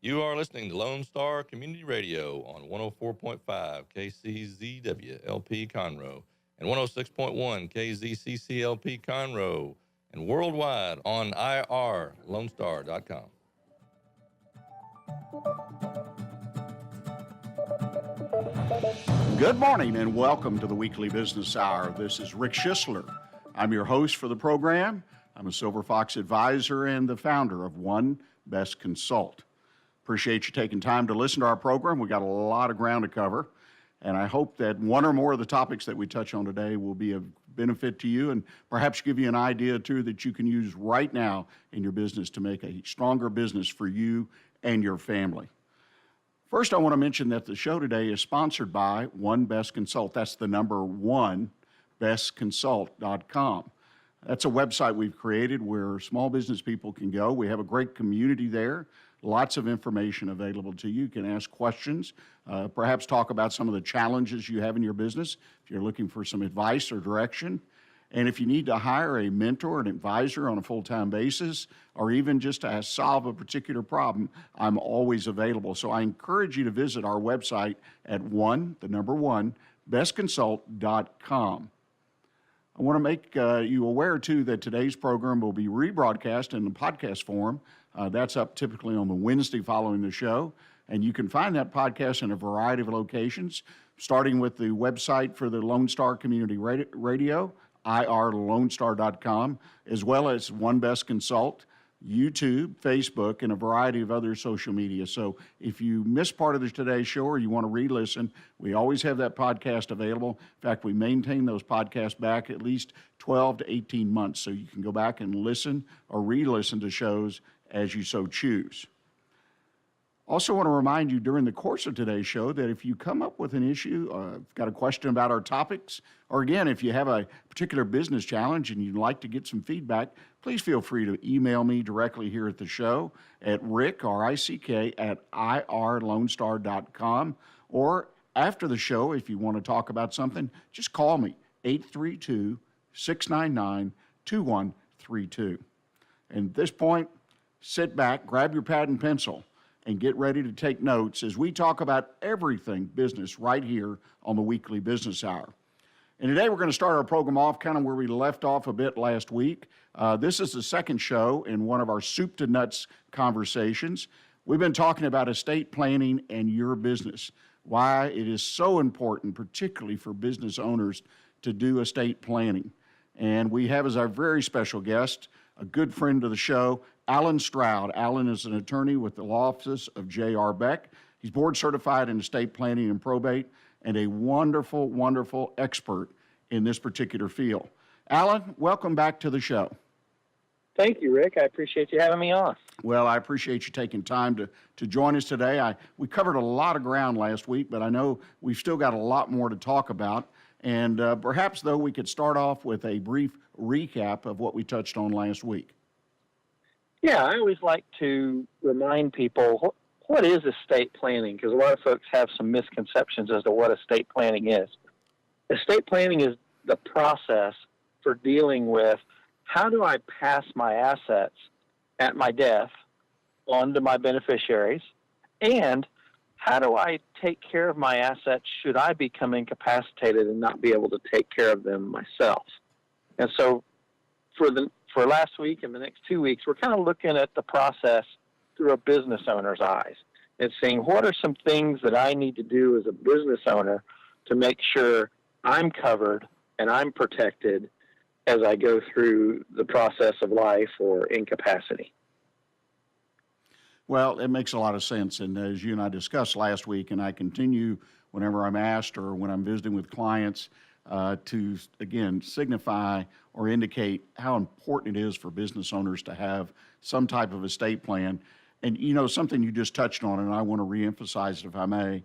You are listening to Lone Star Community Radio on 104.5 KCZW LP Conroe and 106.1 KZCCLP Conroe and worldwide on irlonestar.com. Good morning and welcome to the Weekly Business Hour. This is Rick Schissler. I'm your host for the program. I'm a Silver Fox advisor and the founder of One Best Consult. Appreciate you taking time to listen to our program. We got a lot of ground to cover, and I hope that one or more of the topics that we touch on today will be of benefit to you and perhaps give you an idea, too, that you can use right now in your business to make a stronger business for you and your family. First, I want to mention that the show today is sponsored by One Best Consult. That's the number one, bestconsult.com. That's a website we've created where small business people can go. We have a great community there, lots of information available to you. You can ask questions, perhaps talk about some of the challenges you have in your business if you're looking for some advice or direction. And if you need to hire a mentor, an advisor on a full-time basis, or even just to solve a particular problem, I'm always available. So I encourage you to visit our website at bestconsult.com. I want to make you aware, too, that today's program will be rebroadcast in the podcast form. That's up typically on the Wednesday following the show. And you can find that podcast in a variety of locations, starting with the website for the Lone Star Community Radio, irlonestar.com, as well as One Best Consult, YouTube, Facebook, and a variety of other social media. So if you missed part of today's show or you want to re-listen, we always have that podcast available. In fact, we maintain those podcasts back at least 12 to 18 months, so you can go back and listen or re-listen to shows as you so choose. Also want to remind you during the course of today's show that if you come up with an issue, got a question about our topics, or again, if you have a particular business challenge and you'd like to get some feedback, please feel free to email me directly here at the show at rick, R-I-C-K, at irlonestar.com, or after the show, if you want to talk about something, just call me, 832-699-2132. And at this point, sit back, grab your pad and pencil, and get ready to take notes as we talk about everything business right here on the Weekly Business Hour. And today we're going to start our program off kind of where we left off a bit last week. This is the second show in one of our soup to nuts conversations. We've been talking about estate planning and your business, why it is so important, particularly for business owners, to do estate planning. And we have as our very special guest, a good friend of the show, Alan Stroud. Alan is an attorney with the law office of J.R. Beck. He's board certified in estate planning and probate and a wonderful, wonderful expert in this particular field. Alan, welcome back to the show. Thank you, Rick. I appreciate you having me on. Well, I appreciate you taking time to join us today. We covered a lot of ground last week, but I know we've still got a lot more to talk about. And perhaps, though, we could start off with a brief recap of what we touched on last week. Yeah, I always like to remind people what is estate planning, because a lot of folks have some misconceptions as to what estate planning is. Estate planning is the process for dealing with how do I pass my assets at my death on to my beneficiaries, and how do I take care of my assets should I become incapacitated and not be able to take care of them myself. And so for last week and the next 2 weeks, we're kind of looking at the process through a business owner's eyes and seeing what are some things that I need to do as a business owner to make sure I'm covered and I'm protected as I go through the process of life or incapacity. Well, it makes a lot of sense. And as you and I discussed last week, and I continue whenever I'm asked or when I'm visiting with clients, to, again, signify or indicate how important it is for business owners to have some type of estate plan. And, you know, something you just touched on, and I want to reemphasize it if I may,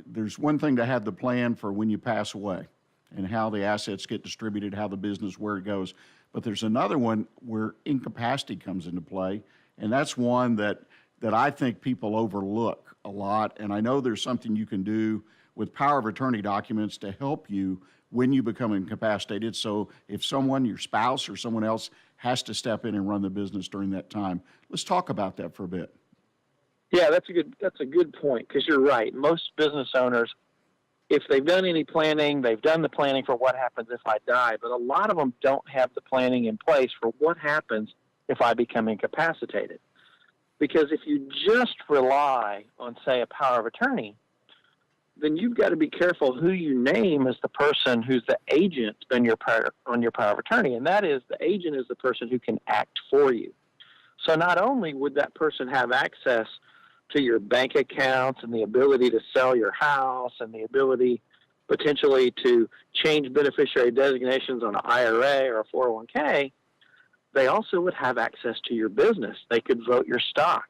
there's one thing to have the plan for when you pass away and how the assets get distributed, how the business, where it goes. But there's another one where incapacity comes into play, and that's one that I think people overlook a lot. And I know there's something you can do with power of attorney documents to help you when you become incapacitated. So if someone, your spouse or someone else, has to step in and run the business during that time. Let's talk about that for a bit. Yeah, that's a good point, because you're right. Most business owners, if they've done any planning, they've done the planning for what happens if I die, but a lot of them don't have the planning in place for what happens if I become incapacitated. Because if you just rely on, say, a power of attorney, then you've got to be careful who you name as the person who's the agent on your power of attorney, and that is, the agent is the person who can act for you. So not only would that person have access to your bank accounts and the ability to sell your house and the ability potentially to change beneficiary designations on an IRA or a 401k, they also would have access to your business. They could vote your stock.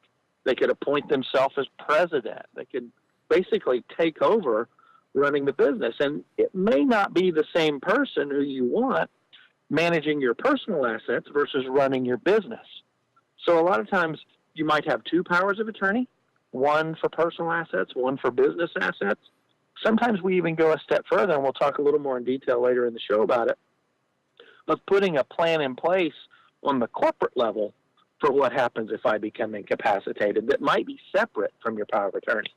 They could appoint themselves as president. They could basically take over running the business. And it may not be the same person who you want managing your personal assets versus running your business. So a lot of times you might have two powers of attorney, one for personal assets, one for business assets. Sometimes we even go a step further, and we'll talk a little more in detail later in the show about it, of putting a plan in place on the corporate level for what happens if I become incapacitated that might be separate from your power of attorney.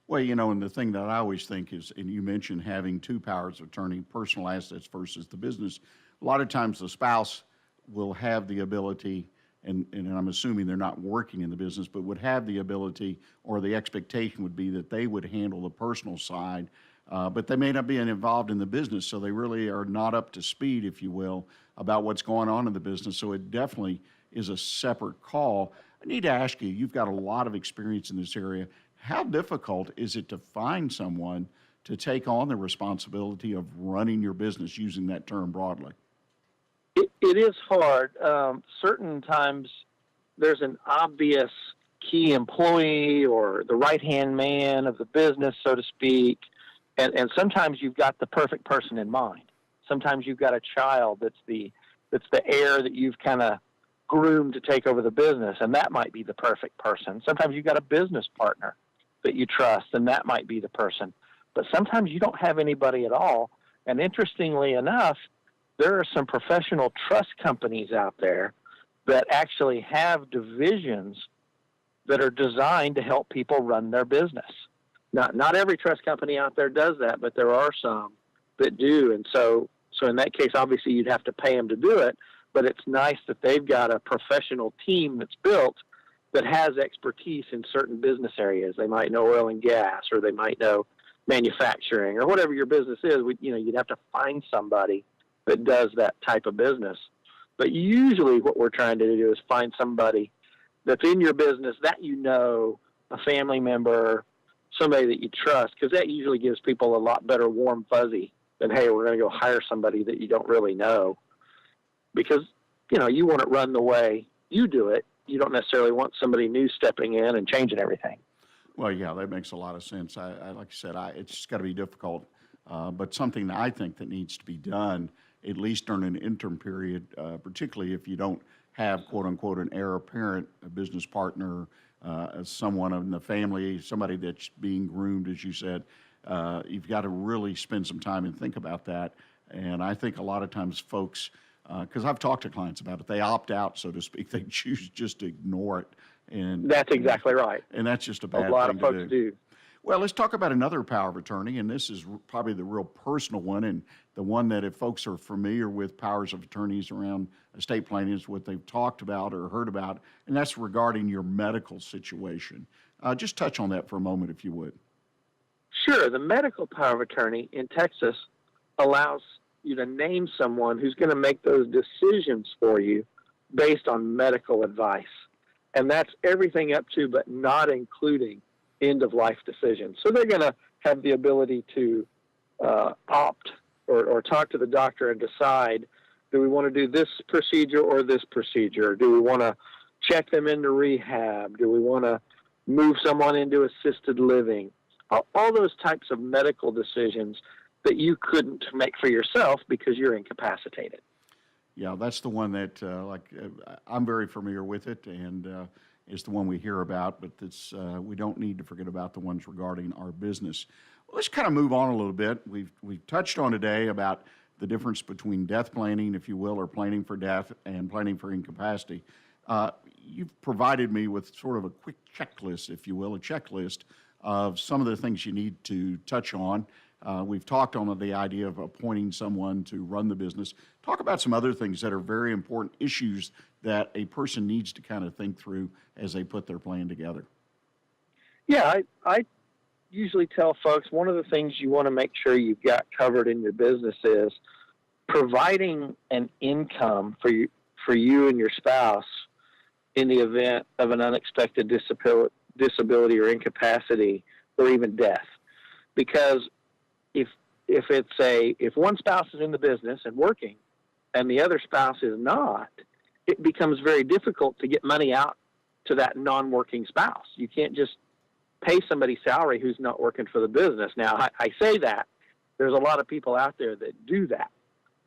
Well, and the thing that I always think is, and you mentioned having two powers of attorney, personal assets versus the business. A lot of times the spouse will have the ability, and I'm assuming they're not working in the business, but would have the ability, or the expectation would be that they would handle the personal side, but they may not be involved in the business, so they really are not up to speed, if you will, about what's going on in the business. So it definitely is a separate call. I need to ask you, you've got a lot of experience in this area. How difficult is it to find someone to take on the responsibility of running your business, using that term broadly? It is hard. Certain times there's an obvious key employee or the right-hand man of the business, so to speak, and sometimes you've got the perfect person in mind. Sometimes you've got a child that's the heir that you've kind of groomed to take over the business, and that might be the perfect person. Sometimes you've got a business partner that you trust, and that might be the person. But sometimes you don't have anybody at all, and interestingly enough, there are some professional trust companies out there that actually have divisions that are designed to help people run their business. Not every trust company out there does that, but there are some that do. And so in that case, obviously you'd have to pay them to do it, but it's nice that they've got a professional team that's built that has expertise in certain business areas. They might know oil and gas, or they might know manufacturing, or whatever your business is. You'd have to find somebody that does that type of business. But usually what we're trying to do is find somebody that's in your business that a family member, somebody that you trust, because that usually gives people a lot better warm fuzzy than, hey, we're going to go hire somebody that you don't really know. Because, you want it run the way you do it. You don't necessarily want somebody new stepping in and changing everything. Well, yeah, that makes a lot of sense. I like I said, it's just got to be difficult, but something that I think that needs to be done, at least during an interim period, particularly if you don't have, quote unquote, an heir apparent, a business partner, someone in the family, somebody that's being groomed, as you said. You've got to really spend some time and think about that. And I think a lot of times folks, because I've talked to clients about it, they opt out, so to speak. They choose just to ignore it. And that's exactly right. And that's just a bad thing to do. A lot of folks do. Well, let's talk about another power of attorney, and this is probably the real personal one, and the one that if folks are familiar with powers of attorneys around estate planning is what they've talked about or heard about, and that's regarding your medical situation. Just touch on that for a moment, if you would. Sure. The medical power of attorney in Texas allows you to name someone who's going to make those decisions for you based on medical advice. And that's everything up to, but not including, end-of-life decisions. So they're going to have the ability to opt or talk to the doctor and decide, do we want to do this procedure or this procedure? Do we want to check them into rehab? Do we want to move someone into assisted living? All those types of medical decisions that you couldn't make for yourself because you're incapacitated. Yeah, that's the one that, I'm very familiar with it, and it's the one we hear about, but it's, we don't need to forget about the ones regarding our business. Well, let's kind of move on a little bit. We've touched on today about the difference between death planning, if you will, or planning for death, and planning for incapacity. you've provided me with sort of a quick checklist, if you will, a checklist of some of the things you need to touch on. We've talked on the idea of appointing someone to run the business. Talk about some other things that are very important issues that a person needs to kind of think through as they put their plan together. Yeah, I usually tell folks one of the things you want to make sure you've got covered in your business is providing an income for you and your spouse in the event of an unexpected disability or incapacity or even death. Because if one spouse is in the business and working and the other spouse is not, it becomes very difficult to get money out to that non-working spouse. You can't just pay somebody salary who's not working for the business. Now, I say that. There's a lot of people out there that do that.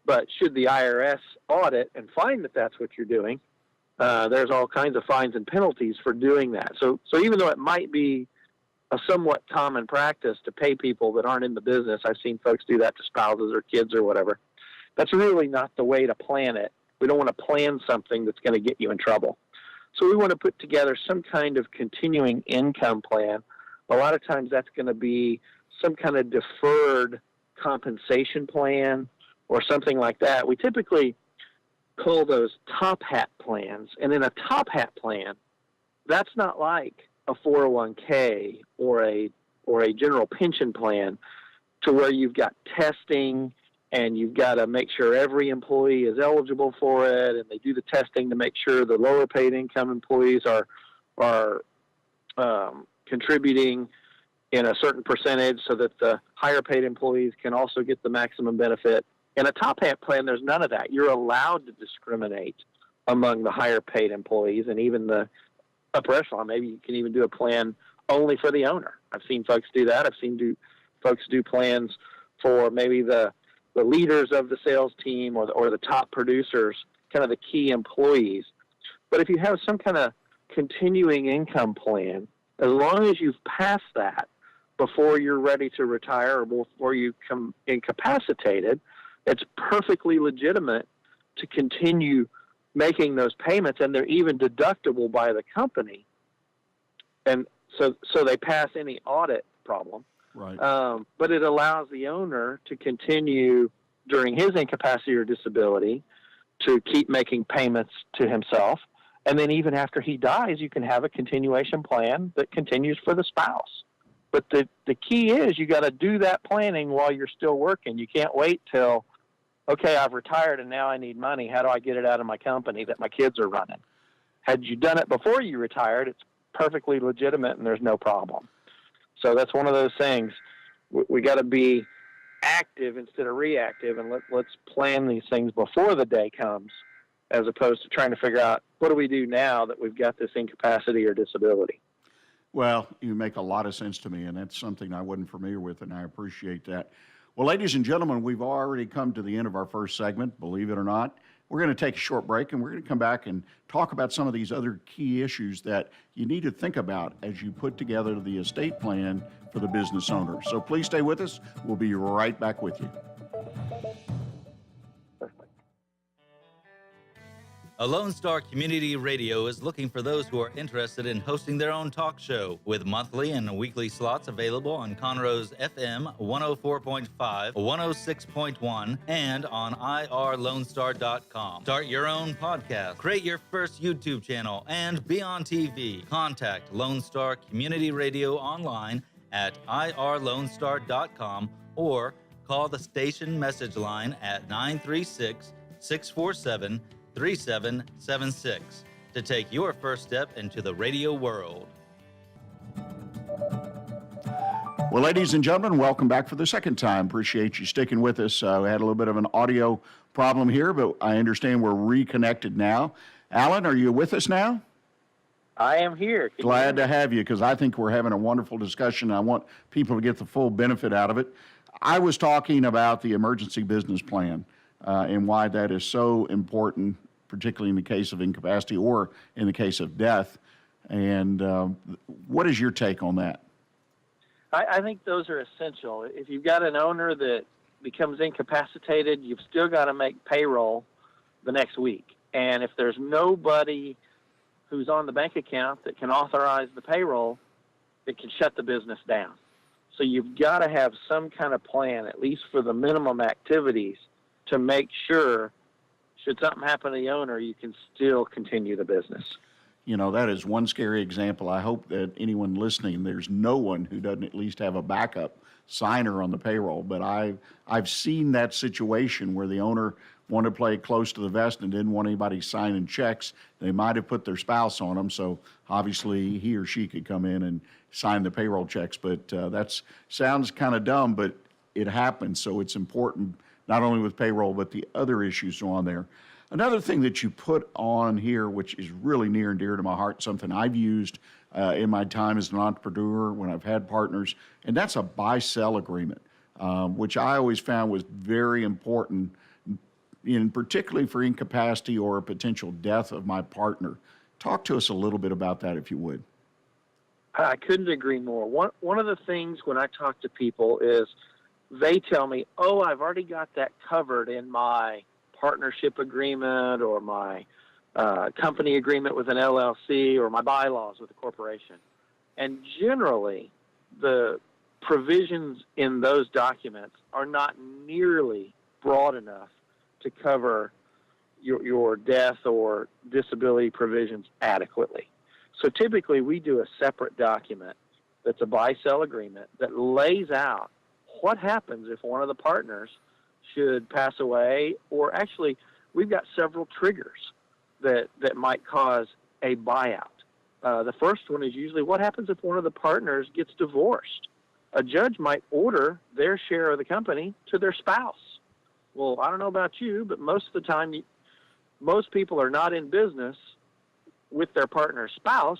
But should the IRS audit and find that that's what you're doing, there's all kinds of fines and penalties for doing that. So even though it might be a somewhat common practice to pay people that aren't in the business, I've seen folks do that to spouses or kids or whatever, that's really not the way to plan it. We don't want to plan something that's going to get you in trouble. So we want to put together some kind of continuing income plan. A lot of times that's going to be some kind of deferred compensation plan or something like that. We typically call those top hat plans. And in a top hat plan, that's not like a 401k or a general pension plan to where you've got testing and you've got to make sure every employee is eligible for it, and they do the testing to make sure the lower paid income employees are contributing in a certain percentage so that the higher paid employees can also get the maximum benefit. In a top hat plan, there's none of that. You're allowed to discriminate among the higher paid employees and even the upper echelon. Maybe you can even do a plan only for the owner. I've seen folks do that. I've seen folks do plans for maybe the leaders of the sales team or the top producers, kind of the key employees. But if you have some kind of continuing income plan, as long as you've passed that before you're ready to retire or before you become incapacitated, it's perfectly legitimate to continue making those payments, and they're even deductible by the company. And so they pass any audit problem. Right. But it allows the owner to continue during his incapacity or disability to keep making payments to himself. And then even after he dies, you can have a continuation plan that continues for the spouse. But the key is you got to do that planning while you're still working. You can't wait till, okay, I've retired and now I need money. How do I get it out of my company that my kids are running? Had you done it before you retired, it's perfectly legitimate and there's no problem. So that's one of those things. We got to be active instead of reactive, and let's plan these things before the day comes, as opposed to trying to figure out what do we do now that we've got this incapacity or disability. Well, you make a lot of sense to me, and that's something I wasn't familiar with, and I appreciate that. Well, ladies and gentlemen, we've already come to the end of our first segment, believe it or not. We're going to take a short break, and we're going to come back and talk about some of these other key issues that you need to think about as you put together the estate plan for the business owner. So please stay with us. We'll be right back with you. A Lone Star Community Radio is looking for those who are interested in hosting their own talk show with monthly and weekly slots available on Conroe's FM 104.5, 106.1, and on irlonestar.com. Start your own podcast, create your first YouTube channel, and be on TV. Contact Lone Star Community Radio online at irlonestar.com or call the station message line at 936-647-3776 to take your first step into the radio world. Well, ladies and gentlemen, welcome back for the second time. Appreciate you sticking with us. We had a little bit of an audio problem here, but I understand we're reconnected now. Alan, are you with us now? I am here. Glad to have you, because I think we're having a wonderful discussion. I want people to get the full benefit out of it. I was talking about the emergency business plan and why that is so important, particularly in the case of incapacity or in the case of death. And what is your take on that? I think those are essential. If you've got an owner that becomes incapacitated, you've still got to make payroll the next week. And if there's nobody who's on the bank account that can authorize the payroll that can shut the business down. So you've got to have some kind of plan, at least for the minimum activities, to make sure, should something happen to the owner, you can still continue the business. You know, that is one scary example. I hope that anyone listening, there's no one who doesn't at least have a backup signer on the payroll. But I've seen that situation where the owner wanted to play close to the vest and didn't want anybody signing checks. They might have put their spouse on them, so obviously he or she could come in and sign the payroll checks. But that sounds kind of dumb, but it happens. So it's important, not only with payroll, but the other issues on there. Another thing that you put on here, which is really near and dear to my heart, something I've used in my time as an entrepreneur when I've had partners, and that's a buy-sell agreement, which I always found was very important, particularly for incapacity or a potential death of my partner. Talk to us a little bit about that, if you would. I couldn't agree more. One of the things when I talk to people is they tell me, oh, I've already got that covered in my partnership agreement or my company agreement with an LLC or my bylaws with a corporation. And generally, the provisions in those documents are not nearly broad enough to cover your death or disability provisions adequately. So typically we do a separate document that's a buy-sell agreement that lays out what happens if one of the partners should pass away, or actually we've got several triggers that might cause a buyout. The first one is usually what happens if one of the partners gets divorced. A judge might order their share of the company to their spouse. Well, I don't know about you, but most of the time, most people are not in business with their partner's spouse.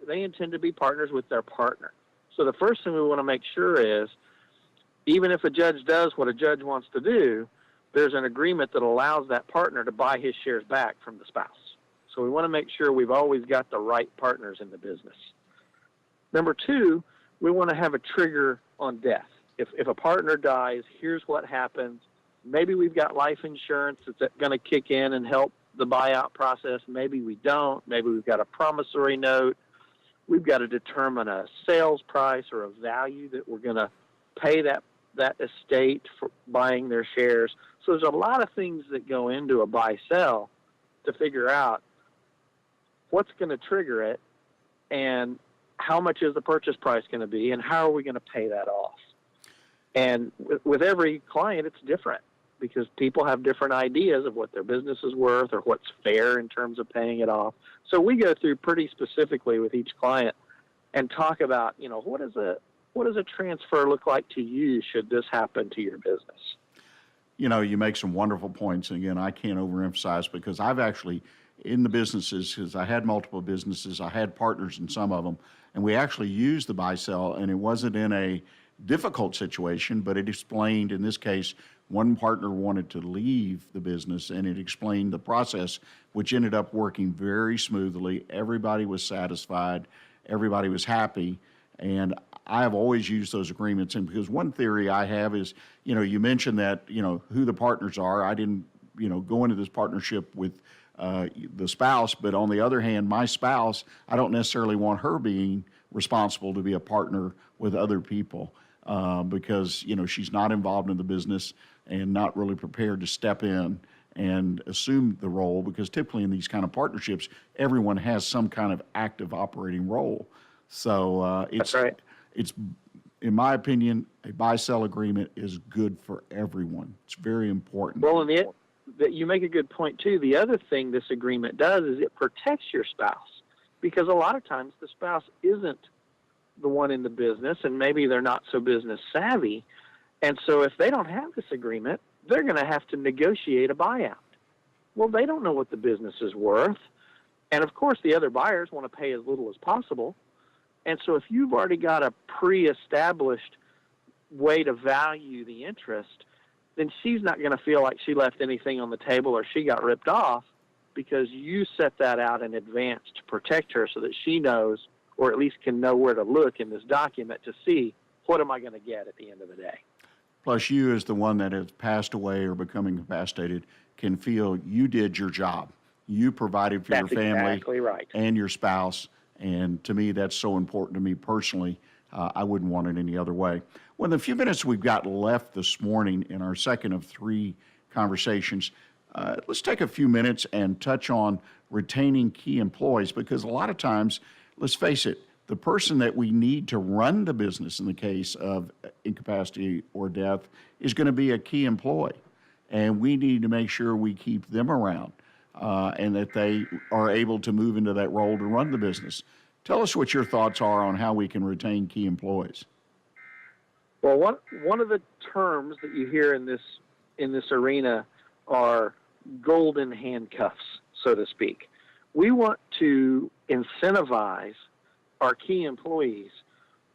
They intend to be partners with their partner. So the first thing we want to make sure is, even if a judge does what a judge wants to do, there's an agreement that allows that partner to buy his shares back from the spouse. So we want to make sure we've always got the right partners in the business. Number two, we want to have a trigger on death. If a partner dies, here's what happens. Maybe we've got life insurance that's going to kick in and help the buyout process. Maybe we don't. Maybe we've got a promissory note. We've got to determine a sales price or a value that we're going to pay that estate for buying their shares. So there's a lot of things that go into a buy-sell to figure out what's going to trigger it and how much is the purchase price going to be and how are we going to pay that off. And with every client, it's different because people have different ideas of what their business is worth or what's fair in terms of paying it off. So we go through pretty specifically with each client and talk about, what does a transfer look like to you should this happen to your business? You make some wonderful points. And again, I can't overemphasize because I've actually, in the businesses, because I had multiple businesses, I had partners in some of them, and we actually used the buy-sell, and it wasn't in a difficult situation, but it explained, in this case, one partner wanted to leave the business, and it explained the process, which ended up working very smoothly. Everybody was satisfied. Everybody was happy. And I have always used those agreements. And because one theory I have is, you mentioned that, who the partners are. I didn't, go into this partnership with the spouse, but on the other hand, my spouse, I don't necessarily want her being responsible to be a partner with other people because, she's not involved in the business and not really prepared to step in and assume the role, because typically in these kind of partnerships, everyone has some kind of active operating role. So That's right. It's, in my opinion, a buy-sell agreement is good for everyone. It's very important. Well, and you make a good point, too. The other thing this agreement does is it protects your spouse, because a lot of times the spouse isn't the one in the business, and maybe they're not so business savvy. And so if they don't have this agreement, they're going to have to negotiate a buyout. Well, they don't know what the business is worth. And, of course, the other buyers want to pay as little as possible. And so if you've already got a pre-established way to value the interest, then she's not going to feel like she left anything on the table or she got ripped off, because you set that out in advance to protect her so that she knows, or at least can know where to look in this document to see, what am I going to get at the end of the day? Plus, you as the one that has passed away or become incapacitated can feel you did your job. you provided for your That's family exactly right. and your spouse. And to me, that's so important to me personally. I wouldn't want it any other way. Well, in the few minutes we've got left this morning in our second of three conversations, let's take a few minutes and touch on retaining key employees, because a lot of times, let's face it, the person that we need to run the business in the case of incapacity or death is going to be a key employee. And we need to make sure we keep them around and that they are able to move into that role to run the business. Tell us what your thoughts are on how we can retain key employees. Well, one of the terms that you hear in this arena are golden handcuffs, so to speak. We want to incentivize our key employees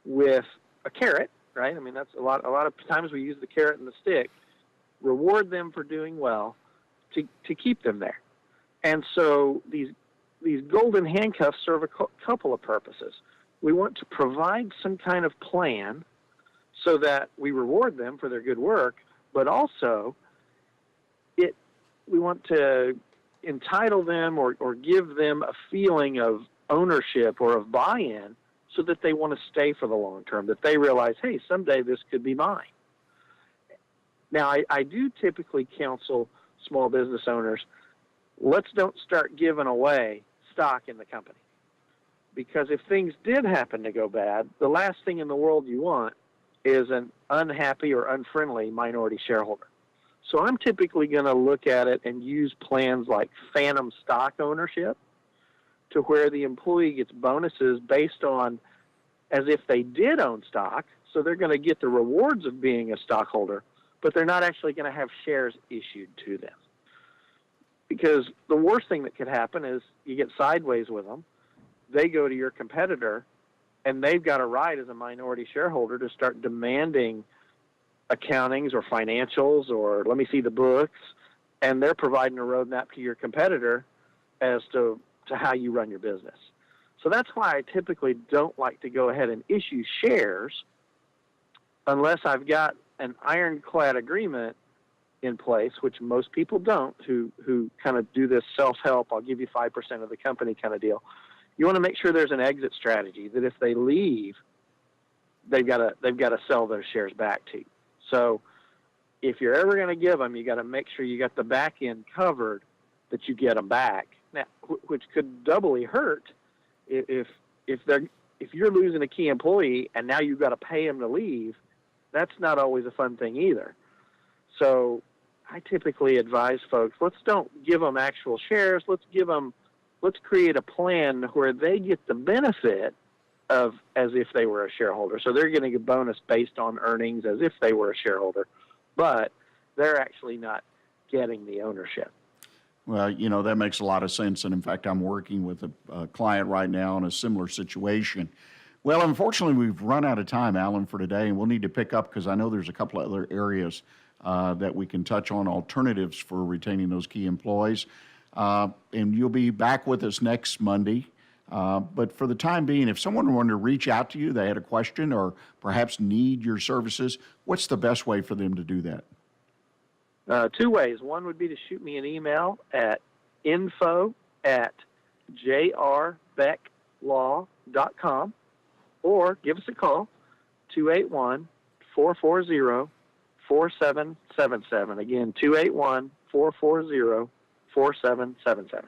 with a carrot, right? I mean, that's a lot of times we use the carrot and the stick. Reward them for doing well to keep them there. And so these golden handcuffs serve a couple of purposes. We want to provide some kind of plan so that we reward them for their good work, but also we want to entitle them or give them a feeling of ownership or of buy-in so that they want to stay for the long term, that they realize, hey, someday this could be mine. Now, I do typically counsel small business owners, let's don't start giving away stock in the company. Because if things did happen to go bad, the last thing in the world you want is an unhappy or unfriendly minority shareholder. So I'm typically going to look at it and use plans like phantom stock ownership, to where the employee gets bonuses based on as if they did own stock. So they're going to get the rewards of being a stockholder, but they're not actually going to have shares issued to them. Because the worst thing that could happen is you get sideways with them. They go to your competitor, and they've got a right as a minority shareholder to start demanding accountings or financials or let me see the books, and they're providing a roadmap to your competitor as to how you run your business. So that's why I typically don't like to go ahead and issue shares unless I've got an ironclad agreement in place, which most people don't, who kind of do this self-help, I'll give you 5% of the company kind of deal. You want to make sure there's an exit strategy, that if they leave, they've got to sell those shares back to you. So if you're ever going to give them, you got to make sure you got the back end covered that you get them back. Now, which could doubly hurt if you're losing a key employee and now you've got to pay them to leave. That's not always a fun thing either. So I typically advise folks, let's don't give them actual shares. Let's create a plan where they get the benefit of as if they were a shareholder. So they're getting a bonus based on earnings as if they were a shareholder, but they're actually not getting the ownership. Well, that makes a lot of sense. And in fact, I'm working with a client right now in a similar situation. Well, unfortunately, we've run out of time, Alan, for today, and we'll need to pick up because I know there's a couple of other areas that we can touch on, alternatives for retaining those key employees. And you'll be back with us next Monday. But for the time being, if someone wanted to reach out to you, they had a question or perhaps need your services, what's the best way for them to do that? Two ways. One would be to shoot me an email at info@jrbecklaw.com or give us a call, 281-440-4777. Again, 281-440-4777.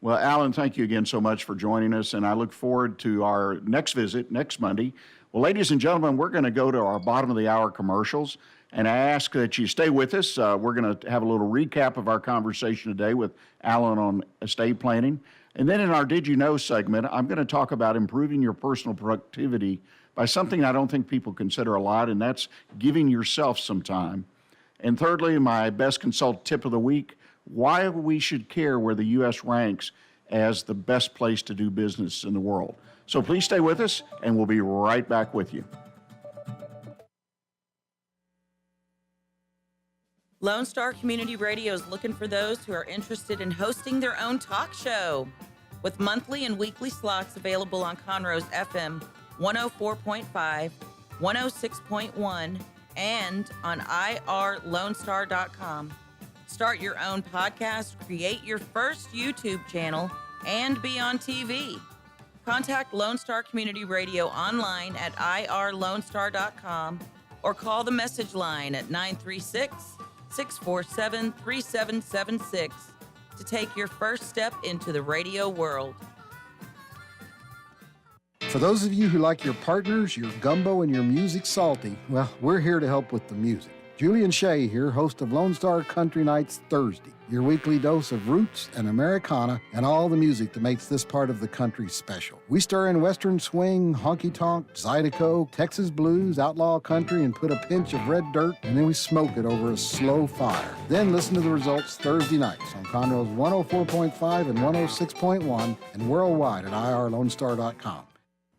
Well, Alan, thank you again so much for joining us, and I look forward to our next visit next Monday. Well, ladies and gentlemen, we're going to go to our bottom of the hour commercials, and I ask that you stay with us. We're going to have a little recap of our conversation today with Alan on estate planning. And then in our Did You Know segment, I'm going to talk about improving your personal productivity by something I don't think people consider a lot, and that's giving yourself some time. And thirdly, my best consult tip of the week, why we should care where the U.S. ranks as the best place to do business in the world. So please stay with us, and we'll be right back with you. Lone Star Community Radio is looking for those who are interested in hosting their own talk show. With monthly and weekly slots available on Conroe's FM 104.5, 106.1, and on irlonestar.com. Start your own podcast, create your first YouTube channel, and be on TV. Contact Lone Star Community Radio online at irlonestar.com or call the message line at 936-647-3776 to take your first step into the radio world. For those of you who like your partners, your gumbo, and your music salty, well, we're here to help with the music. Julian Shea here, host of Lone Star Country Nights Thursday, your weekly dose of roots and Americana and all the music that makes this part of the country special. We stir in Western swing, honky-tonk, Zydeco, Texas blues, outlaw country, and put a pinch of red dirt, and then we smoke it over a slow fire. Then listen to the results Thursday nights on Conroe's 104.5 and 106.1 and worldwide at irlonestar.com.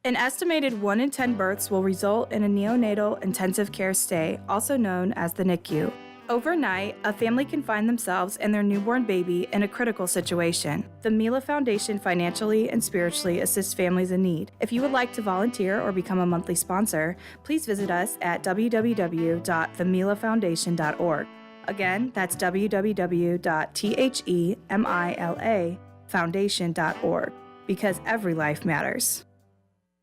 An estimated 1 in 10 births will result in a neonatal intensive care stay, also known as the NICU. Overnight, a family can find themselves and their newborn baby in a critical situation. The Mila Foundation financially and spiritually assists families in need. If you would like to volunteer or become a monthly sponsor, please visit us at www.themilafoundation.org. Again, that's www.themilafoundation.org, because every life matters.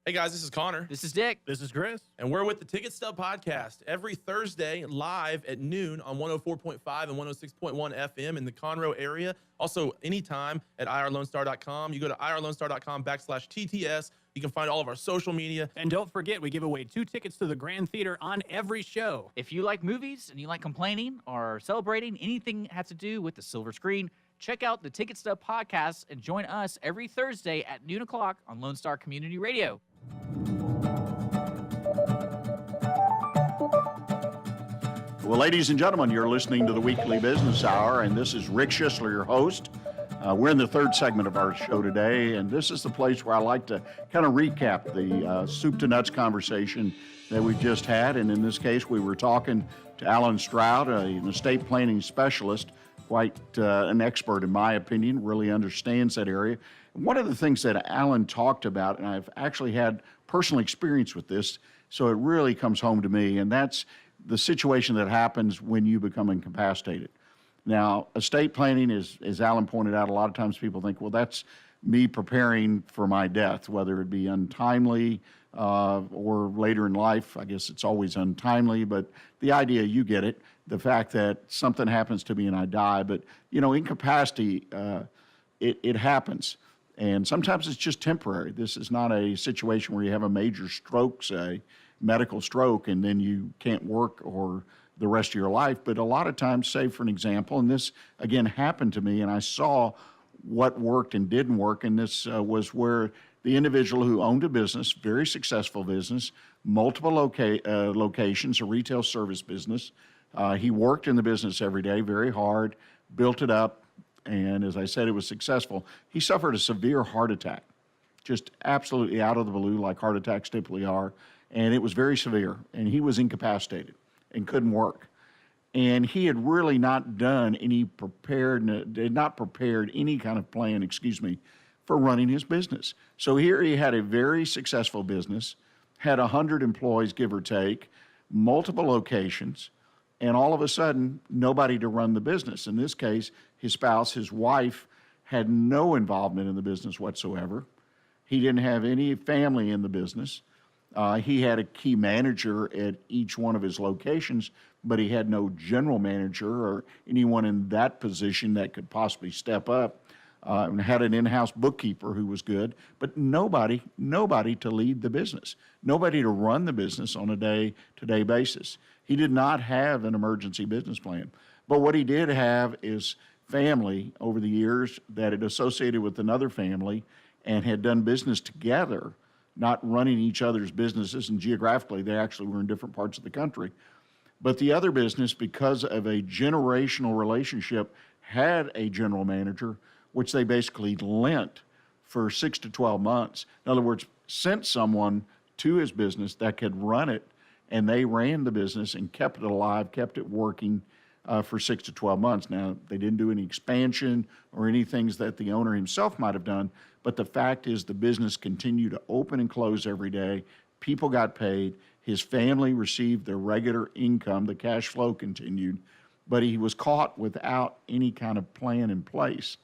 Hey guys, this is Connor. This is Dick. This is Chris. And we're with the Ticket Stub Podcast every Thursday live at noon on 104.5 and 106.1 FM in the Conroe area. Also, anytime at irlonestar.com. You go to irlonestar.com/TTS. You can find all of our social media. And don't forget, we give away 2 tickets to the Grand Theater on every show. If you like movies and you like complaining or celebrating anything that has to do with the silver screen, check out the Ticket Stub Podcast and join us every Thursday at noon o'clock on Lone Star Community Radio. Well, ladies and gentlemen, you're listening to the Weekly Business Hour, and this is Rick Schissler, your host. We're in the third segment of our show today, and this is the place where I like to kind of recap the soup to nuts conversation that we just had. And in this case, we were talking to Alan Stroud, an estate planning specialist, quite an expert in my opinion, really understands that area. One of the things that Alan talked about, and I've actually had personal experience with this, so it really comes home to me, and that's the situation that happens when you become incapacitated. Now, estate planning is, as Alan pointed out, a lot of times people think, well, that's me preparing for my death, whether it be untimely or later in life. I guess it's always untimely, but the idea, you get it, the fact that something happens to me and I die. But, you know, incapacity, it happens. And sometimes it's just temporary. This is not a situation where you have a major stroke, say, medical stroke, and then you can't work or the rest of your life. But a lot of times, say for an example, and this again happened to me, and I saw what worked and didn't work, and this was where the individual who owned a business, very successful business, multiple locations, a retail service business. He worked in the business every day, very hard, built it up, and as I said, it was successful. He suffered a severe heart attack, just absolutely out of the blue, like heart attacks typically are, and it was very severe, and he was incapacitated and couldn't work. And he had really not done any prepared any kind of plan, for running his business. So here he had a very successful business, had 100 employees, give or take, multiple locations, and all of a sudden, nobody to run the business. In this case, his spouse, his wife, had no involvement in the business whatsoever. He didn't have any family in the business. He had a key manager at each one of his locations, but he had no general manager or anyone in that position that could possibly step up. And had an in-house bookkeeper who was good, but nobody to lead the business, nobody to run the business on a day-to-day basis. He did not have an emergency business plan. But what he did have is family over the years that had associated with another family and had done business together, not running each other's businesses, and geographically they actually were in different parts of the country. But the other business, because of a generational relationship, had a general manager, which they basically lent for 6 to 12 months. In other words, sent someone to his business that could run it, and they ran the business and kept it alive, kept it working for 6 to 12 months. Now, they didn't do any expansion or any things that the owner himself might have done, but the fact is the business continued to open and close every day. People got paid. His family received their regular income. The cash flow continued. but he was caught without any kind of plan in place.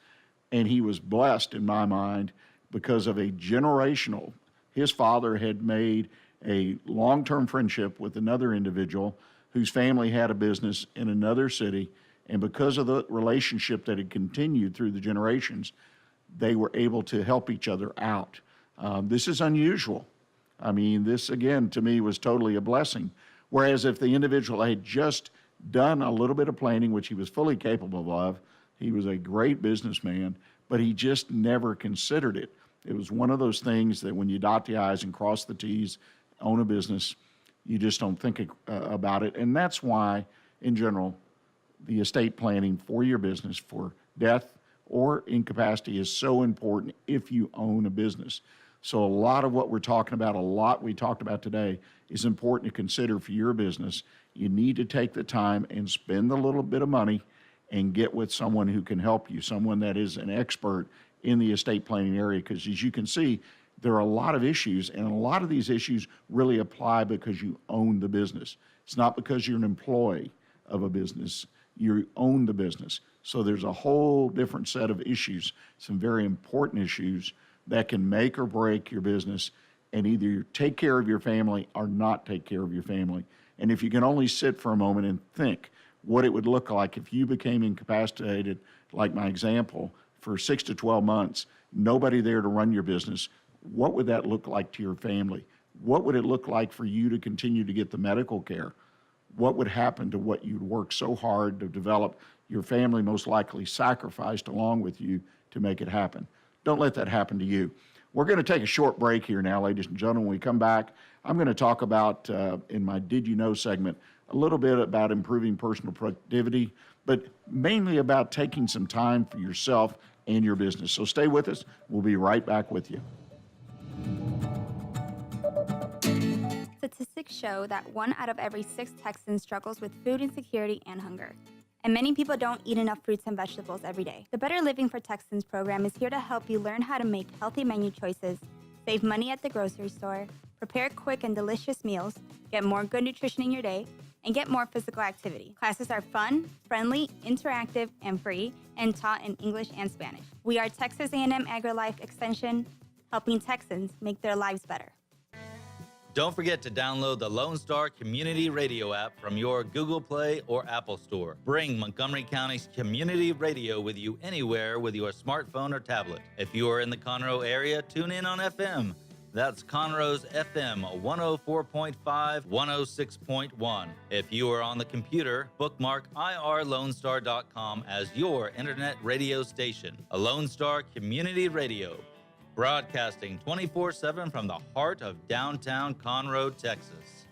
And he was blessed, in my mind, because of a generational. His father had made a long-term friendship with another individual whose family had a business in another city, and because of the relationship that had continued through the generations, they were able to help each other out. This is unusual. I mean, this, again, to me, was totally a blessing. Whereas if the individual had just done a little bit of planning, which he was fully capable of, he was a great businessman, but he just never considered it. It was one of those things that when you dot the I's and cross the T's, own a business, you just don't think about it. And that's why, in general, the estate planning for your business for death or incapacity is so important if you own a business. So a lot of what we're talking about, a lot we talked about today, is important to consider for your business. You need to take the time and spend a little bit of money and get with someone who can help you, someone that is an expert in the estate planning area, because as you can see, there are a lot of issues, and a lot of these issues really apply because you own the business. It's not because you're an employee of a business. You own the business. So there's a whole different set of issues, some very important issues that can make or break your business and either take care of your family or not take care of your family. And if you can only sit for a moment and think what it would look like if you became incapacitated, like my example, for 6 to 12 months, nobody there to run your business, what would that look like to your family? What would it look like for you to continue to get the medical care? What would happen to what you'd worked so hard to develop? Your family most likely sacrificed along with you to make it happen. Don't let that happen to you. We're going to take a short break here now, ladies and gentlemen. When we come back, I'm going to talk about, in my Did You Know segment, a little bit about improving personal productivity, but mainly about taking some time for yourself and your business. So stay with us. We'll be right back with you. Statistics show that 1 out of every 6 Texans struggles with food insecurity and hunger. And many people don't eat enough fruits and vegetables every day. The Better Living for Texans program is here to help you learn how to make healthy menu choices, save money at the grocery store, prepare quick and delicious meals, get more good nutrition in your day, and get more physical activity. Classes are fun, friendly, interactive, and free, and taught in English and Spanish. We are Texas A&M AgriLife Extension, helping Texans make their lives better. Don't forget to download the Lone Star Community Radio app from your Google Play or Apple Store. Bring Montgomery County's community radio with you anywhere with your smartphone or tablet. If you are in the Conroe area, tune in on FM. That's Conroe's FM 104.5, 106.1. If you are on the computer, bookmark irlonestar.com as your internet radio station. A Lone Star Community Radio, broadcasting 24/7 from the heart of downtown Conroe, Texas.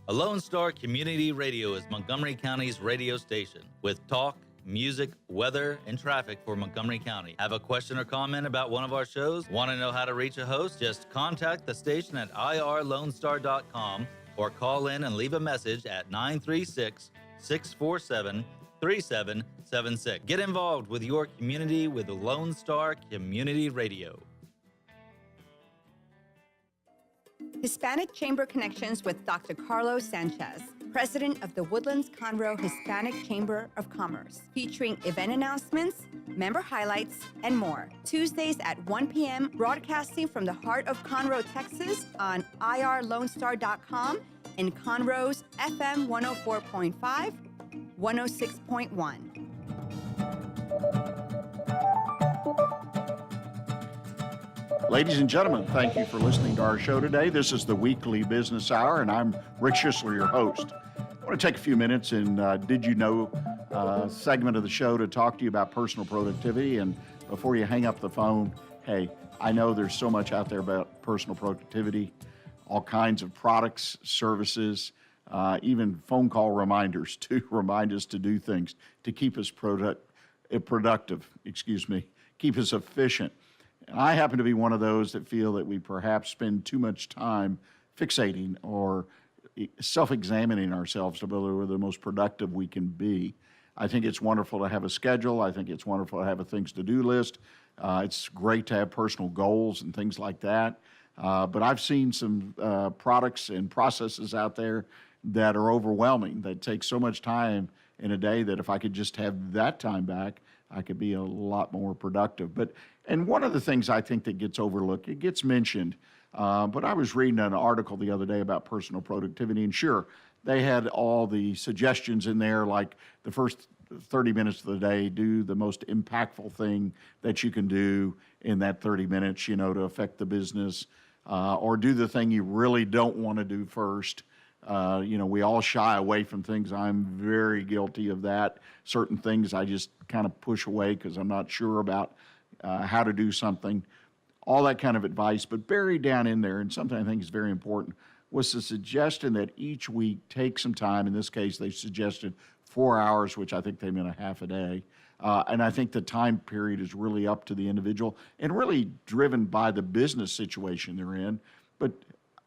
A Lone Star Community Radio is Montgomery County's radio station with talk, music, weather, and traffic for Montgomery County. Have a question or comment about one of our shows? Want to know how to reach a host? Just contact the station at irlonestar.com or call in and leave a message at 936-647-3776. Get involved with your community with the Lone Star Community Radio. Hispanic Chamber Connections with Dr. Carlos Sanchez, President of the Woodlands Conroe Hispanic Chamber of Commerce, featuring event announcements, member highlights, and more. Tuesdays at 1 p.m., broadcasting from the heart of Conroe, Texas on irlonestar.com and Conroe's FM 104.5, 106.1. Ladies and gentlemen, thank you for listening to our show today. This is the Weekly Business Hour, and I'm Rick Schissler, your host. I want to take a few minutes in Did You Know segment of the show to talk to you about personal productivity. And before you hang up the phone, hey, I know there's so much out there about personal productivity, all kinds of products, services, even phone call reminders to remind us to do things to keep us productive, keep us efficient. I happen to be one of those that feel that we perhaps spend too much time fixating or self-examining ourselves to whether we're the most productive we can be. I think it's wonderful to have a schedule. I think it's wonderful to have a things to-do list. It's great to have personal goals and things like that. But I've seen some products and processes out there that are overwhelming, that take so much time in a day that if I could just have that time back, I could be a lot more productive. And one of the things I think that gets overlooked, it gets mentioned, but I was reading an article the other day about personal productivity, and sure, they had all the suggestions in there, like the first 30 minutes of the day, do the most impactful thing that you can do in that 30 minutes, to affect the business, or do the thing you really don't want to do first. We all shy away from things. I'm very guilty of that. Certain things I just kind of push away because I'm not sure about how to do something. All that kind of advice, but buried down in there, and something I think is very important, was the suggestion that each week take some time. In this case, they suggested 4 hours, which I think they meant a half a day. And I think the time period is really up to the individual and really driven by the business situation they're in. But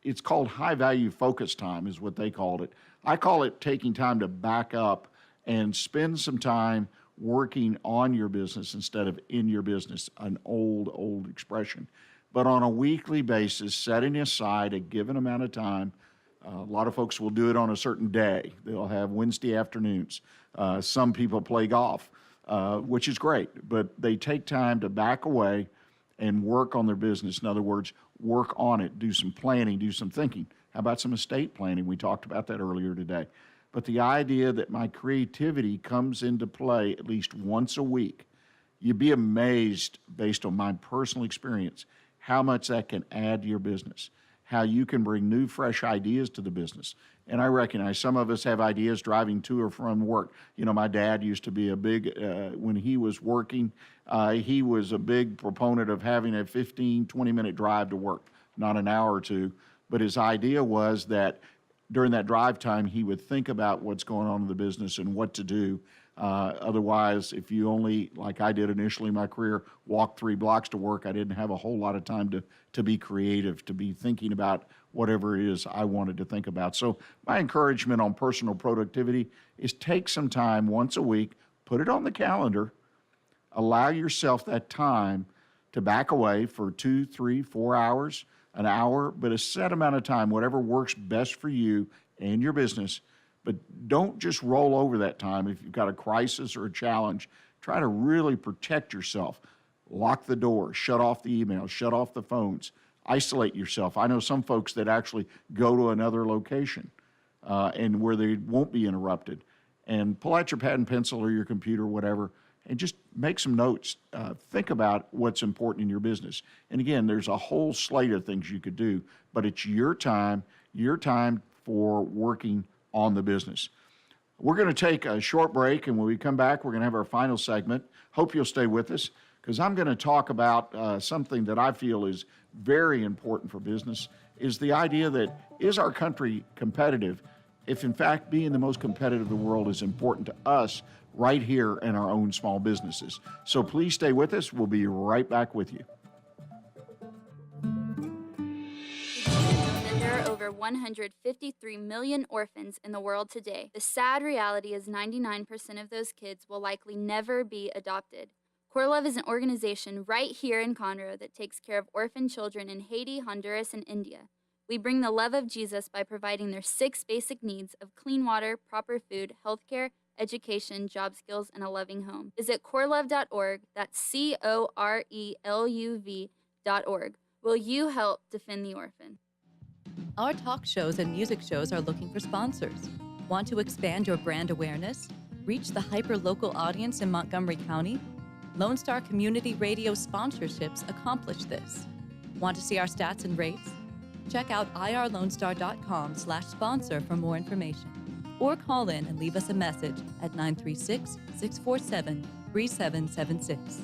it's called high-value focus time is what they called it. I call it taking time to back up and spend some time working on your business instead of in your business, an old expression. But on a weekly basis, setting aside a given amount of time. A lot of folks will do it on a certain day. They'll have Wednesday afternoons. Some people play golf, which is great, but they take time to back away and work on their business. In other words, work on it, do some planning, do some thinking. How about some estate planning? We talked about that earlier today. But the idea that my creativity comes into play at least once a week, you'd be amazed, based on my personal experience, how much that can add to your business, how you can bring new, fresh ideas to the business. And I recognize some of us have ideas driving to or from work. My dad used to be a big, when he was working, he was a big proponent of having a 15, 20-minute drive to work, not an hour or two. But his idea was that during that drive time, he would think about what's going on in the business and what to do. Otherwise, if you only, like I did initially in my career, walk 3 blocks to work, I didn't have a whole lot of time to be creative, to be thinking about whatever it is I wanted to think about. So my encouragement on personal productivity is take some time once a week, put it on the calendar, allow yourself that time to back away for 2, 3, 4 hours, an hour, but a set amount of time, whatever works best for you and your business. But don't just roll over that time. If you've got a crisis or a challenge, try to really protect yourself. Lock the door, shut off the emails, shut off the phones, isolate yourself. I know some folks that actually go to another location and where they won't be interrupted, and pull out your pad and pencil or your computer, whatever, and just make some notes. Think about what's important in your business. And again, there's a whole slate of things you could do, but it's your time for working on the business. We're going to take a short break, and when we come back, we're going to have our final segment. Hope you'll stay with us, because I'm going to talk about something that I feel is very important for business, is the idea that, is our country competitive if, in fact, being the most competitive in the world is important to us right here in our own small businesses. So please stay with us. We'll be right back with you. There are over 153 million orphans in the world today. The sad reality is 99% of those kids will likely never be adopted. Core Love is an organization right here in Conroe that takes care of orphan children in Haiti, Honduras, and India. We bring the love of Jesus by providing their 6 basic needs of clean water, proper food, healthcare, education, job skills, and a loving home. Visit corelove.org, that's CORELUV.org. Will you help defend the orphan? Our talk shows and music shows are looking for sponsors. Want to expand your brand awareness? Reach the hyper-local audience in Montgomery County? Lone Star Community Radio sponsorships accomplish this. Want to see our stats and rates? Check out irlonestar.com/sponsor for more information. Or call in and leave us a message at 936-647-3776.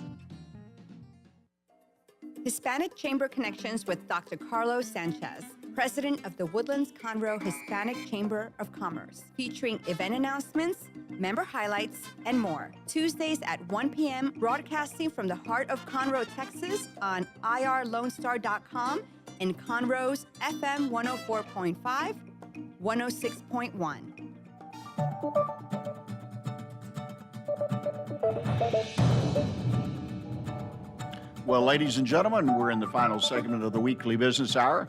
Hispanic Chamber Connections with Dr. Carlos Sanchez, President of the Woodlands Conroe Hispanic Chamber of Commerce, featuring event announcements, member highlights, and more. Tuesdays at 1 p.m., broadcasting from the heart of Conroe, Texas on irlonestar.com and Conroe's FM 104.5, 106.1. Well, ladies and gentlemen, we're in the final segment of the weekly business hour.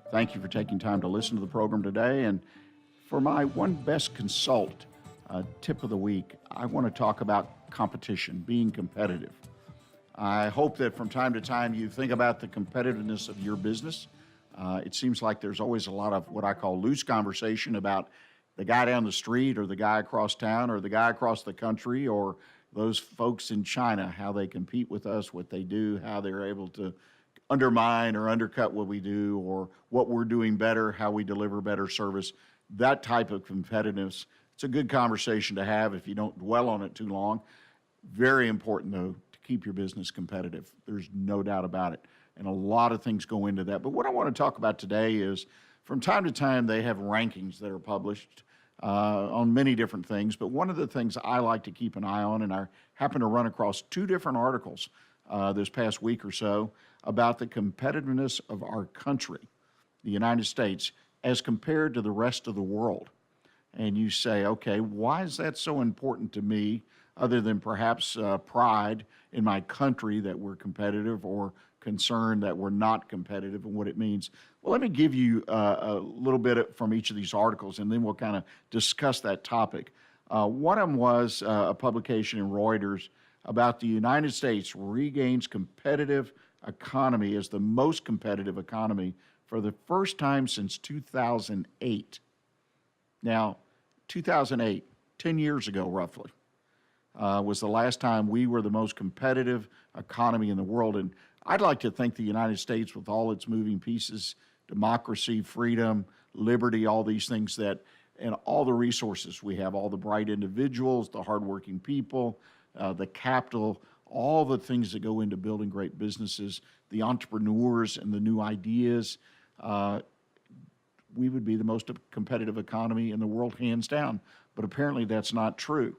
Thank you for taking time to listen to the program today. And for my one best consult tip of the week, I want to talk about competition, being competitive. I hope that from time to time you think about the competitiveness of your business. It seems like there's always a lot of what I call loose conversation about the guy down the street or the guy across town or the guy across the country or those folks in China, how they compete with us, what they do, how they're able to undermine or undercut what we do, or what we're doing better, how we deliver better service, that type of competitiveness. It's a good conversation to have if you don't dwell on it too long. Very important, though, to keep your business competitive. There's no doubt about it. And a lot of things go into that. But what I want to talk about today is from time to time they have rankings that are published on many different things, but one of the things I like to keep an eye on, and I happen to run across two different articles this past week or so about the competitiveness of our country, the United States, as compared to the rest of the world. And you say, okay, why is that so important to me, other than perhaps pride in my country that we're competitive, or concern that we're not competitive and what it means? Well, let me give you a little bit from each of these articles, and then we'll kind of discuss that topic. One of them was a publication in Reuters about the United States regains competitive economy as the most competitive economy for the first time since 2008. Now, 2008, 10 years ago roughly, was the last time we were the most competitive economy in the world. And I'd like to think the United States, with all its moving pieces, democracy, freedom, liberty, all these things that, and all the resources we have, all the bright individuals, the hardworking people, the capital, all the things that go into building great businesses, the entrepreneurs and the new ideas, we would be the most competitive economy in the world, hands down. But apparently that's not true.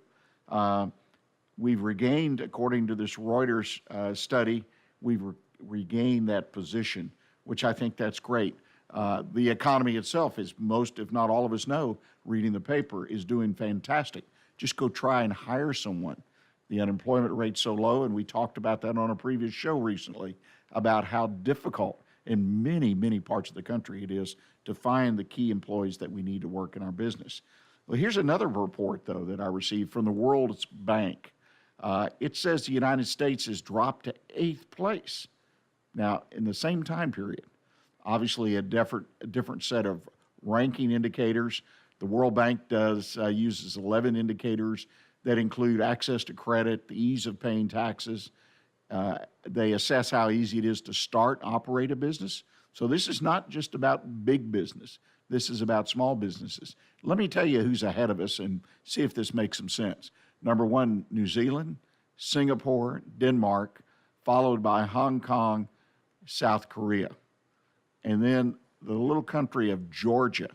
We've regained, according to this Reuters study, we've regained that position, which I think that's great. The economy itself, as most, if not all of us know, reading the paper, is doing fantastic. Just go try and hire someone. The unemployment rate's so low, and we talked about that on a previous show recently, about how difficult in many, many parts of the country it is to find the key employees that we need to work in our business. Well, here's another report, though, that I received from the World Bank. It says the United States has dropped to 8th place. Now, in the same time period, obviously a different set of ranking indicators. The World Bank uses 11 indicators that include access to credit, the ease of paying taxes. They assess how easy it is to start, operate a business. So this is not just about big business. This is about small businesses. Let me tell you who's ahead of us and see if this makes some sense. Number one, New Zealand, Singapore, Denmark, followed by Hong Kong, South Korea. And then the little country of Georgia.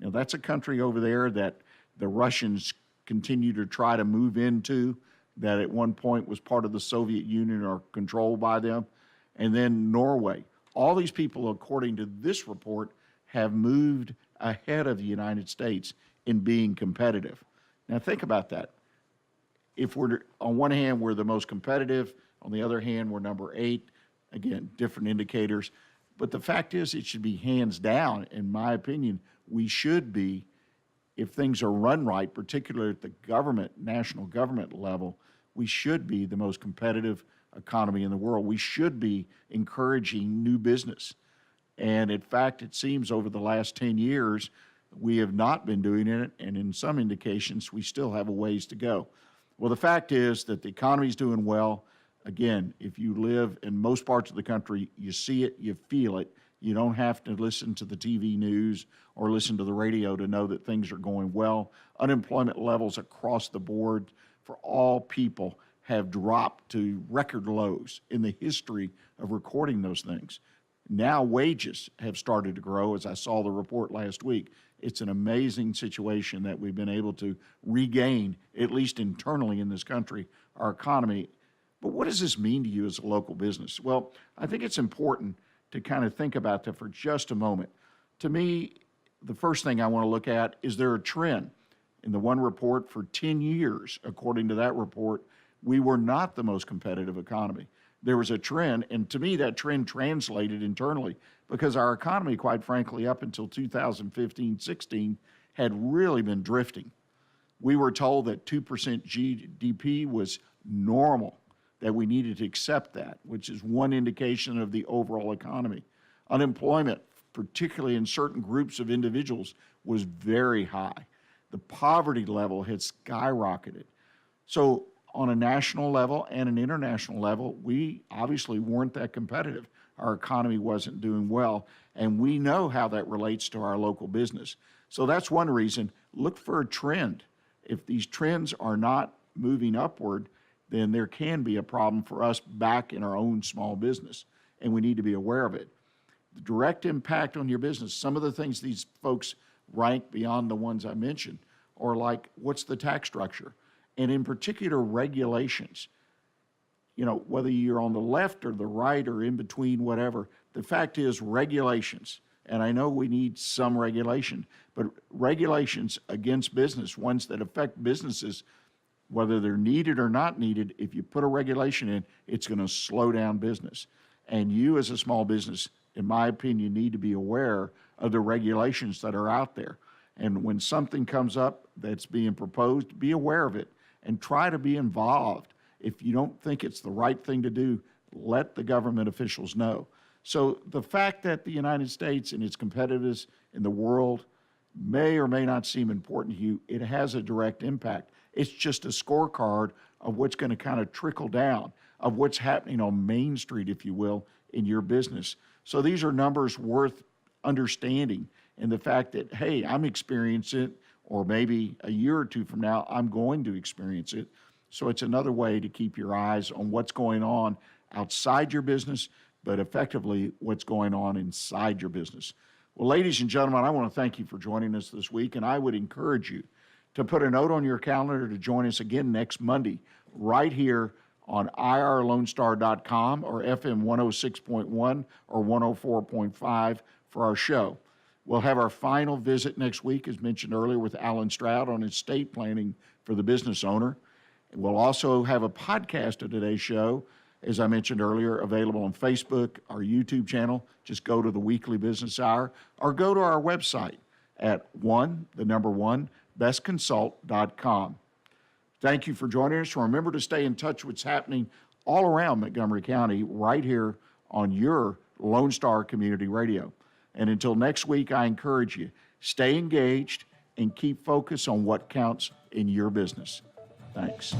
Now, that's a country over there that the Russians continue to try to move into, that at one point was part of the Soviet Union or controlled by them. And then Norway. All these people, according to this report, have moved ahead of the United States in being competitive. Now, think about that. If we're, on one hand, we're the most competitive, on the other hand, we're number 8. Again, different indicators. But the fact is, it should be hands down, in my opinion, we should be, if things are run right, particularly at the government, national government level, we should be the most competitive economy in the world. We should be encouraging new business. And in fact, it seems over the last 10 years, we have not been doing it, and in some indications, we still have a ways to go. Well, the fact is that the economy is doing well. Again, if you live in most parts of the country, you see it, you feel it. You don't have to listen to the TV news or listen to the radio to know that things are going well. Unemployment levels across the board for all people have dropped to record lows in the history of recording those things. Now wages have started to grow, as I saw the report last week. It's an amazing situation that we've been able to regain, at least internally in this country, our economy. But what does this mean to you as a local business? Well, I think it's important to kind of think about that for just a moment. To me, the first thing I want to look at, is there a trend? In the one report, for 10 years, according to that report, we were not the most competitive economy. there was a trend, and to me that trend translated internally because our economy, quite frankly, up until 2015-16 had really been drifting. We were told that 2% GDP was normal, that we needed to accept that, which is one indication of the overall economy. Unemployment, particularly in certain groups of individuals, was very high. The poverty level had skyrocketed. So on a national level and an international level, we obviously weren't that competitive. Our economy wasn't doing well, and we know how that relates to our local business. So that's one reason. Look for a trend. If these trends are not moving upward, then there can be a problem for us back in our own small business, and we need to be aware of it. The direct impact on your business, some of the things these folks rank beyond the ones I mentioned, are like, what's the tax structure? And in particular, regulations. You know, whether you're on the left or the right or in between, whatever, the fact is regulations. And I know we need some regulation, but regulations against business, ones that affect businesses, whether they're needed or not needed, if you put a regulation in, it's going to slow down business. And you as a small business, in my opinion, need to be aware of the regulations that are out there. And when something comes up that's being proposed, be aware of it and try to be involved. If you don't think it's the right thing to do, let the government officials know. So the fact that the United States and its competitiveness in the world may or may not seem important to you, it has a direct impact. It's just a scorecard of what's going to kind of trickle down, of what's happening on Main Street, if you will, in your business. So these are numbers worth understanding, and the fact that, hey, I'm experiencing it, or maybe a year or two from now, I'm going to experience it. So it's another way to keep your eyes on what's going on outside your business, but effectively what's going on inside your business. Well, ladies and gentlemen, I want to thank you for joining us this week, and I would encourage you to put a note on your calendar to join us again next Monday, right here on irlonestar.com or FM 106.1 or 104.5 for our show. We'll have our final visit next week, as mentioned earlier, with Alan Stroud on estate planning for the business owner. And we'll also have a podcast of today's show, as I mentioned earlier, available on Facebook, our YouTube channel. Just go to the Weekly Business Hour or go to our website at bestconsult.com. Thank you for joining us. Remember to stay in touch with what's happening all around Montgomery County right here on your Lone Star Community Radio. And until next week, I encourage you, stay engaged and keep focused on what counts in your business. Thanks.